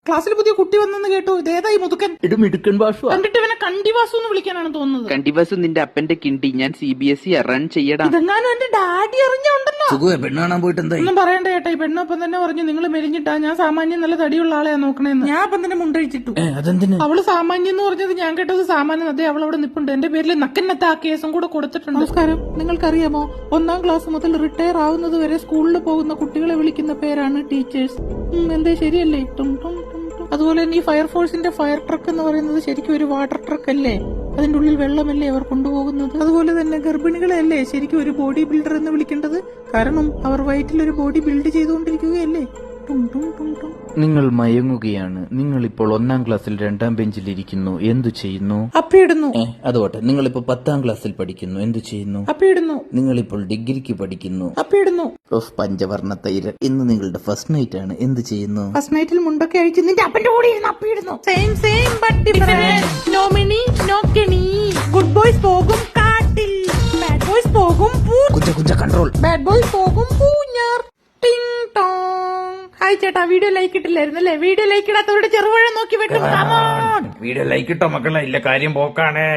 ക്ലാസ്സിൽ പുതിയ കുട്ടി വന്നെന്ന് കേട്ടു. ഇതേതായി മുതുക്കൻ? മിടുക്കൻ ഭാഷ കണ്ടിട്ട് ഇവനെ കണ്ടിവാസു എന്ന് വിളിക്കാനാണ് തോന്നുന്നത്. കണ്ടിവാസു നിന്റെ അപ്പന്റെ കിണ്ടി. ഞാൻ CBSE റൺ ചെയ്യടാ. ഇതെങ്ങാനും എന്റെ ഡാഡി അറിഞ്ഞുണ്ടല്ലോ. പെണ്ണ് കാണാൻ പോയിട്ട് എന്താ ഒന്നും പറയണ്ട ചേട്ടാ. ഈ പെണ്ണൊപ്പം തന്നെ പറഞ്ഞു നിങ്ങൾ മെലിഞ്ഞിട്ടാ, ഞാൻ സാമാന്യം നല്ല തടിയുള്ള ആളെയാ നോക്കണേന്ന്. ഞാൻ അപ്പം തന്നെ മുണ്ടഴിച്ചിട്ടു. അതെന്തിന്? അവള് സാമാന്യം എന്ന് പറഞ്ഞത് ഞാൻ കേട്ടത് സാമാന്യം. അതെ, അവളവിടെ നിപ്പുണ്ട്. എന്റെ പേരിൽ നക്കന്നത്ത ആ കേസും കൂടെ കൊടുത്തിട്ടുണ്ട്. നമസ്കാരം. നിങ്ങൾക്കറിയാമോ, 1ാം ക്ലാസ് മുതൽ റിട്ടയർ ആവുന്നത് വരെ സ്കൂളിൽ പോകുന്ന കുട്ടികളെ വിളിക്കുന്ന പേരാണ് ടീച്ചേഴ്സ്. എന്തേ ശരിയല്ലേ? അതുപോലെ തന്നെ ഈ ഫയർഫോഴ്സിന്റെ ഫയർ ട്രക്ക് എന്ന് പറയുന്നത് ശരിക്കും ഒരു വാട്ടർ ട്രക്ക് അല്ലേ? അതിന്റെ ഉള്ളിൽ വെള്ളമല്ലേ അവർ കൊണ്ടുപോകുന്നത്? അതുപോലെ തന്നെ ഗർഭിണികളെ അല്ലേ ശരിക്കും ഒരു ബോഡി ബിൽഡർ എന്ന് വിളിക്കേണ്ടത്? കാരണം അവർ വയറ്റിൽ ഒരു ബോഡി ബിൽഡ് ചെയ്തുകൊണ്ടിരിക്കുകയല്ലേ? നിങ്ങൾ മയങ്ങുകയാണ്. നിങ്ങൾ ഇപ്പോൾ 1ാം ക്ലാസ്സിൽ 2ാം ബെഞ്ചിൽ ഇരിക്കുന്നു. എന്തു ചെയ്യുന്നു? അപ്പിയിടുന്നു. അതുപോട്ടെ. നിങ്ങളിപ്പോ 10ാം ക്ലാസ്സിൽ പഠിക്കുന്നു. എന്തു ചെയ്യുന്നു? അപ്പിയിടുന്നു. നിങ്ങളിപ്പോൾ ഡിഗ്രിക്ക് പഠിക്കുന്നു. അപ്പിയിടുന്നു. പഞ്ചവർണ്ണ തൈര്. ഇന്ന് നിങ്ങളുടെ ഫസ്റ്റ് നൈറ്റ് ആണ്. എന്ത് ചെയ്യുന്നു? ഫസ്റ്റ് നൈറ്റിൽ മുണ്ടൊക്കെ അഴിച്ച് നിന്റെ അപ്പന്റെ കൂടെ ഇരുന്ന് അപ്പിയിടുന്നു. Same but different. നോ മിനി നോ കെണി. ഗുഡ് ബോയ്സ് പോകും കാട്ടിൽ, ബാഡ് ബോയ്സ് പോകും കുഞ്ച കൺട്രോൾ. ബാഡ് ബോയ്സ് പോകും പൂഞ്ഞാർ. ടിങ് ടോങ്. ഹായ് ചേട്ടാ, വീഡിയോ ലൈക്ക് ഇട്ടില്ലായിരുന്നല്ലേ? വീഡിയോ ലൈക്ക് ഇടാത്തവരുടെ ചെറുപഴം നോക്കി വെട്ടും. വീഡിയോ ലൈക്ക് ഇട്ടോ മക്കളെ, ഇല്ല കാര്യം പോക്കാണേ.